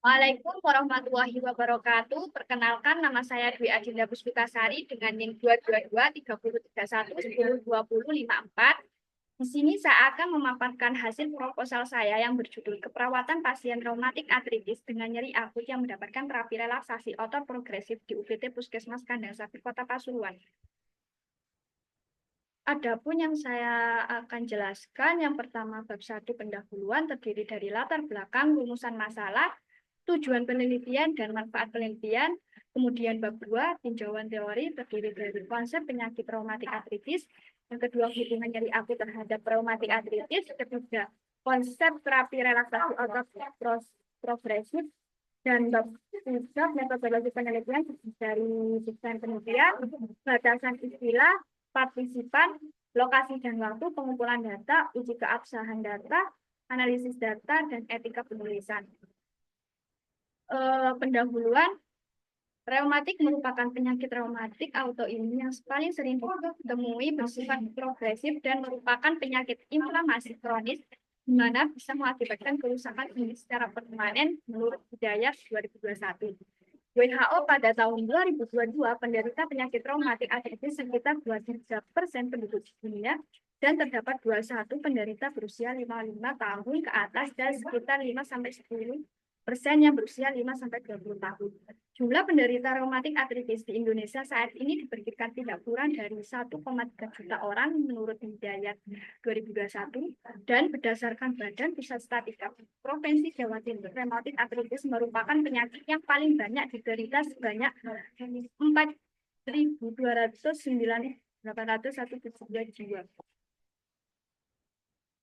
Waalaikumsalam warahmatullahi wabarakatuh. Perkenalkan, nama saya Dwi Adinda Puspitasari dengan NIM 222-3031-102054. Di sini saya akan memaparkan hasil proposal saya yang berjudul Keperawatan Pasien Reumatik Artritis dengan nyeri akut yang mendapatkan terapi relaksasi otot progresif di UPT Puskesmas Kandang Sapi Kota Pasuruan. Adapun yang saya akan jelaskan, yang pertama bab 1 pendahuluan terdiri dari latar belakang, rumusan masalah, tujuan penelitian dan manfaat penelitian. Kemudian bab 2 tinjauan teori terdiri dari konsep penyakit reumatik artritis. Yang kedua hubungan nyeri akut terhadap reumatik artritis. Ketiga konsep terapi relaksasi otot progresif. Dan bab 3 metodologi penelitian dari desain penelitian, batasan istilah, partisipan, lokasi dan waktu pengumpulan data, uji keabsahan data, analisis data, dan etika penulisan. Pendahuluan, reumatik merupakan penyakit reumatik autoimun yang paling sering ditemui, bersifat progresif dan merupakan penyakit inflamasi kronis di mana bisa mengakibatkan kerusakan secara permanen menurut Hidayat 2021. WHO pada tahun 2022 penderita penyakit reumatik artritis sekitar 23% penduduk dunia dan terdapat 21 penderita berusia 55 tahun ke atas dan sekitar 5-10% yang berusia 5-20 tahun. Jumlah penderita reumatik artritis di Indonesia saat ini diperkirakan tidak kurang dari 1,3 juta orang menurut Hidayat 2021 dan berdasarkan Badan Pusat Statistik Provinsi Jawa Timur, reumatik artritis merupakan penyakit yang paling banyak diderita sebanyak 4.209.801 jiwa.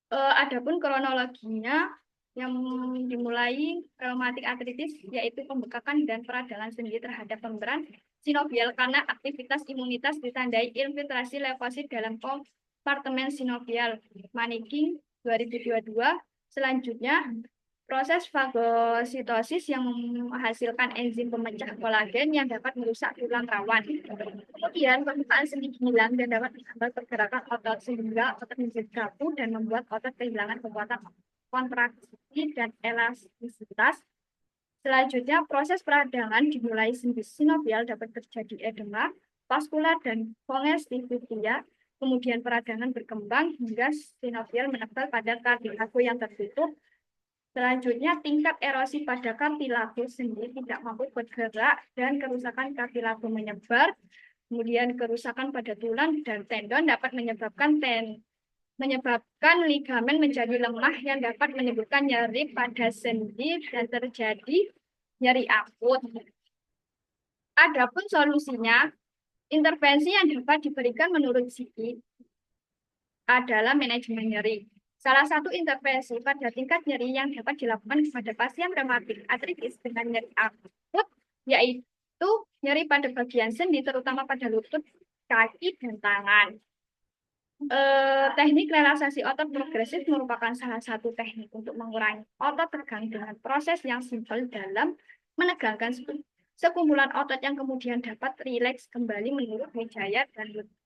Adapun kronologinya yang dimulai reumatik artritis yaitu pembekakan dan peradangan sendi terhadap membran sinovial karena aktivitas imunitas ditandai infiltrasi leukosit dalam kompartemen sinovial. Maniking 2022. Selanjutnya proses fagositosis yang menghasilkan enzim pemecah kolagen yang dapat merusak tulang rawan. Kemudian permukaan sendi hilang dan dapat menghambat pergerakan otot sehingga otot menjadi kaku dan membuat otot kehilangan kekuatan kontraksi dan elastisitas. Selanjutnya proses peradangan dimulai sendi sinovial dapat terjadi edema, vaskular dan kongestivitia. Kemudian peradangan berkembang hingga sinovial menempel pada kartilago yang tertutup. Selanjutnya, tingkat erosi pada kartilago sendi tidak mampu bergerak dan kerusakan kartilago menyebar. Kemudian kerusakan pada tulang dan tendon dapat menyebabkan ligamen menjadi lemah yang dapat menimbulkan nyeri pada sendi dan terjadi nyeri akut. Adapun solusinya, intervensi yang dapat diberikan menurut Siki adalah manajemen nyeri. Salah satu intervensi pada tingkat nyeri yang dapat dilakukan kepada pasien reumatik artritis dengan nyeri akut yaitu nyeri pada bagian sendi, terutama pada lutut, kaki, dan tangan. Teknik relaksasi otot progresif merupakan salah satu teknik untuk mengurangi otot tegang dengan proses yang simpel dalam menegangkan sekumpulan otot yang kemudian dapat rileks kembali menurut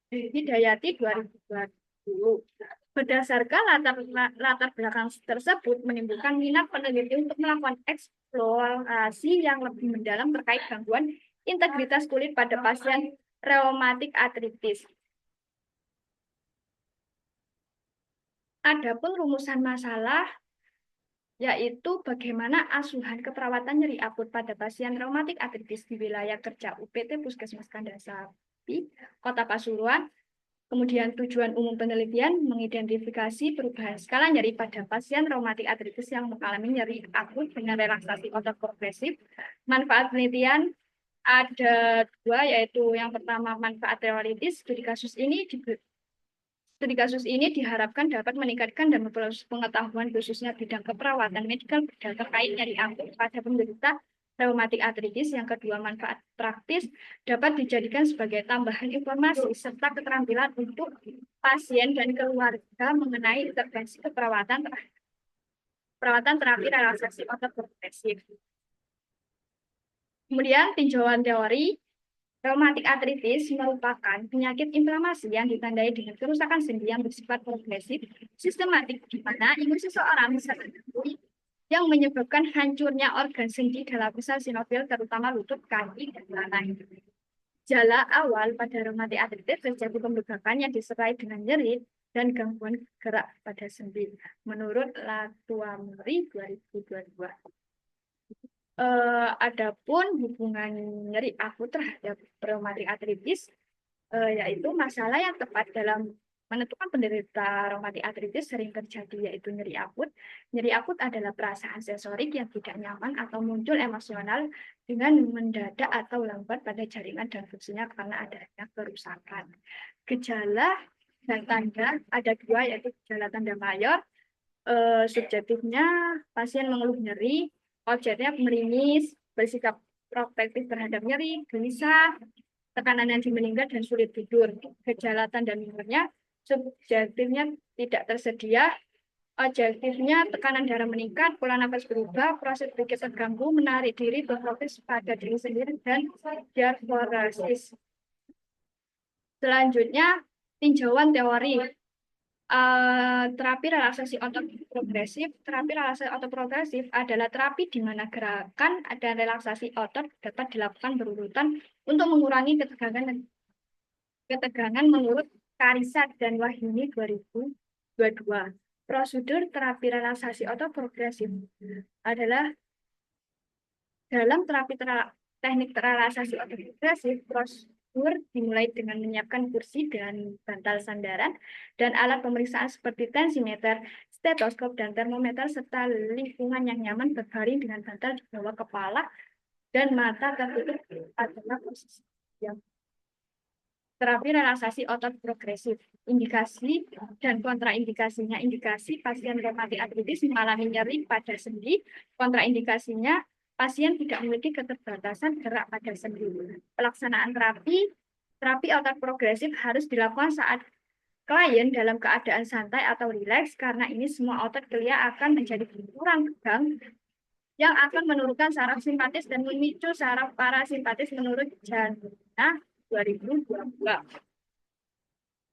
Hidayati 2020. Berdasarkan latar belakang tersebut menimbulkan minat peneliti untuk melakukan eksplorasi yang lebih mendalam terkait gangguan integritas kulit pada pasien reumatik artritis. Adapun rumusan masalah yaitu bagaimana asuhan keperawatan nyeri akut pada pasien reumatik artritis di wilayah kerja UPT Puskesmas Kandang Sapi Kota Pasuruan. Kemudian tujuan umum penelitian mengidentifikasi perubahan skala nyeri pada pasien reumatik artritis yang mengalami nyeri akut dengan relaksasi otot progresif. Manfaat penelitian ada dua, yaitu yang pertama manfaat teoritis. Studi kasus ini diharapkan dapat meningkatkan dan memperluas pengetahuan khususnya bidang keperawatan medikal terkait nyeri akut pada penderita reumatik artritis. Yang kedua, manfaat praktis dapat dijadikan sebagai tambahan informasi serta keterampilan untuk pasien dan keluarga mengenai intervensi perawatan terapi relaksasi otot progresif. Kemudian tinjauan teori. Reumatik artritis merupakan penyakit inflamasi yang ditandai dengan kerusakan sendi yang bersifat progresif, sistematik, di mana imun seseorang bisa terganggu yang menyebabkan hancurnya organ sendi dalam sel sinovial, terutama lutut, kaki, dan lain-lain. Gejala awal pada reumatik artritis terjadi pembengkakan yang disertai dengan nyeri dan gangguan gerak pada sendi, menurut Latuamri 2022. Adapun hubungan nyeri akut terhadap reumatik artritis, yaitu masalah yang tepat dalam menentukan penderita reumatik artritis sering terjadi, yaitu nyeri akut. Nyeri akut adalah perasaan sensorik yang tidak nyaman atau muncul emosional dengan mendadak atau lambat pada jaringan dan fungsinya karena adanya kerusakan. Gejala dan tanda ada dua, yaitu gejala tanda mayor. Subjektifnya pasien mengeluh nyeri, objeknya meringis, bersikap protektif terhadap nyeri, gelisah, tekanan yang meningkat, dan sulit tidur. Gejala tanda minornya, subjektifnya tidak tersedia, objektifnya tekanan darah meningkat, pola nafas berubah, proses berpikir terganggu, menarik diri, berfokus pada diri sendiri, dan diaforesis. Selanjutnya, tinjauan teori. Terapi relaksasi otot progresif. Terapi relaksasi otot progresif adalah terapi di mana gerakan dan relaksasi otot dapat dilakukan berurutan untuk mengurangi ketegangan menurut Karisa dan Wahyuni 2022. Prosedur terapi relaksasi otot progresif adalah dalam teknik relaksasi otot progresif, prosedur dimulai dengan menyiapkan kursi dan bantal sandaran dan alat pemeriksaan seperti tensimeter, stetoskop, dan termometer, serta lingkungan yang nyaman berbaring dengan bantal di bawah kepala dan mata tertutup adalah posisi yang. Terapi relaksasi otot progresif. Indikasi dan kontraindikasinya. Indikasi pasien reumatik artritis mengalami nyeri pada sendi. Kontraindikasinya pasien tidak memiliki keterbatasan gerak pada sendi. Pelaksanaan terapi otot progresif harus dilakukan saat klien dalam keadaan santai atau rileks, karena ini semua otot kelia akan menjadi kurang tegang yang akan menurunkan saraf simpatis dan memicu saraf parasimpatis menurut Jana 2022.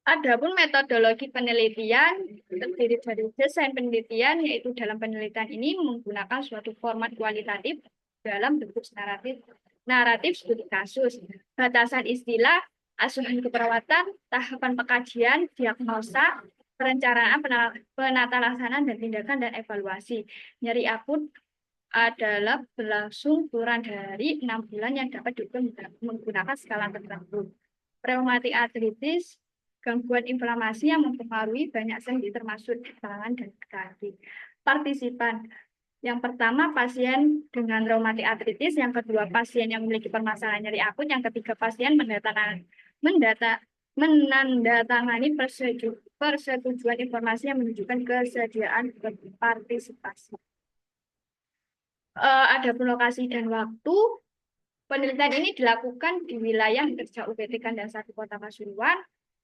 Adapun metodologi penelitian terdiri dari desain penelitian, yaitu dalam penelitian ini menggunakan suatu format kualitatif dalam bentuk naratif studi kasus, batasan istilah, asuhan keperawatan, tahapan pengkajian, diagnosa, perencanaan, penata laksanaan, dan tindakan dan evaluasi. Nyeri akut adalah berlangsung kurang dari 6 bulan yang dapat diukur menggunakan skala tertentu. Reumatik artritis, gangguan inflamasi yang mempengaruhi banyak sendi termasuk tangan dan kaki. Partisipan. Yang pertama, pasien dengan reumatik artritis. Yang kedua, pasien yang memiliki permasalahan nyeri akut. Yang ketiga, pasien menandatangani persetujuan informasi yang menunjukkan kesediaan berpartisipasi. Adapun lokasi dan waktu. Penelitian ini dilakukan di wilayah kerja UPT Kandang 1 Kota Pasuruan.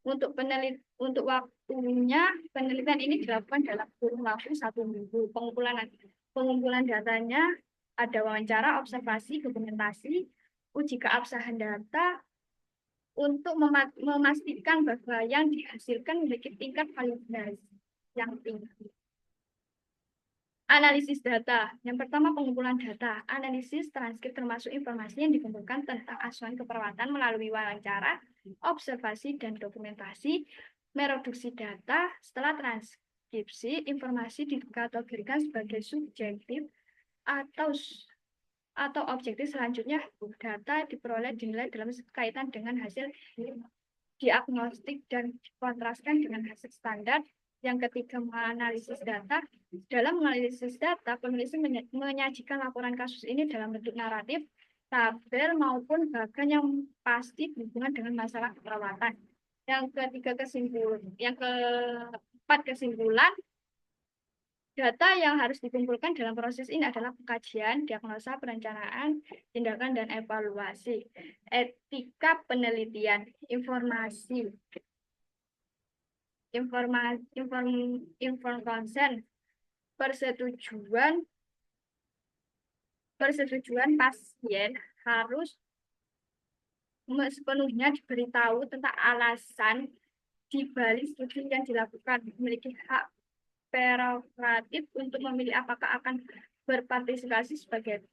Untuk waktunya, penelitian ini dilakukan dalam kurun waktu 1 minggu. Pengumpulan datanya ada wawancara, observasi, dokumentasi, uji keabsahan data untuk memastikan bahwa yang dihasilkan memiliki tingkat validasi yang tinggi. Analisis data. Yang pertama, pengumpulan data. Analisis transkrip termasuk informasi yang dikumpulkan tentang asuhan keperawatan melalui wawancara, observasi, dan dokumentasi. Mereduksi data. Setelah transkripsi, informasi dikategorikan sebagai subjektif atau objektif. Selanjutnya, data diperoleh dinilai dalam kaitan dengan hasil diagnostik dan dikontraskan dengan hasil standar. Yang ketiga, menganalisis data. Dalam menganalisis data, penulis menyajikan laporan kasus ini dalam bentuk naratif, tabel, maupun bagan yang pasti berhubungan dengan masalah keperawatan. Yang keempat, kesimpulan. Data yang harus dikumpulkan dalam proses ini adalah pengkajian, diagnosa, perencanaan, tindakan, dan evaluasi. Etika penelitian, inform consent, persetujuan pasien harus sepenuhnya diberitahu tentang alasan di balik studi yang dilakukan, memiliki hak prerogatif untuk memilih apakah akan berpartisipasi sebagai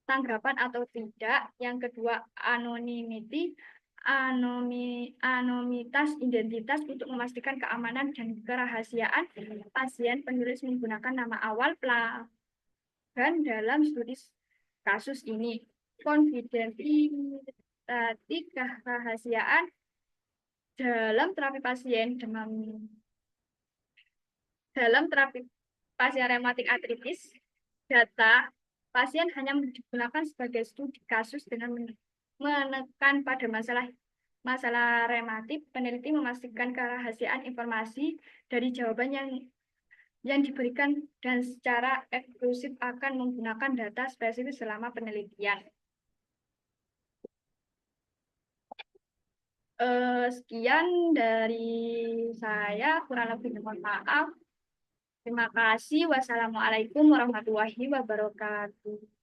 tanggapan atau tidak. Yang kedua, anonymity, anonimitas identitas untuk memastikan keamanan dan kerahasiaan pasien penulis menggunakan nama awal pelanggan dalam studi kasus ini. Konfidensialitas, kerahasiaan dalam terapi pasien demam dalam terapi pasien rematik artritis, data pasien hanya digunakan sebagai studi kasus dengan menekan pada masalah rematik. Peneliti memastikan kerahasiaan informasi dari jawaban yang diberikan dan secara eksklusif akan menggunakan data spesifik selama penelitian. Sekian dari saya, kurang lebih mohon maaf. Terima kasih. Wassalamualaikum warahmatullahi wabarakatuh.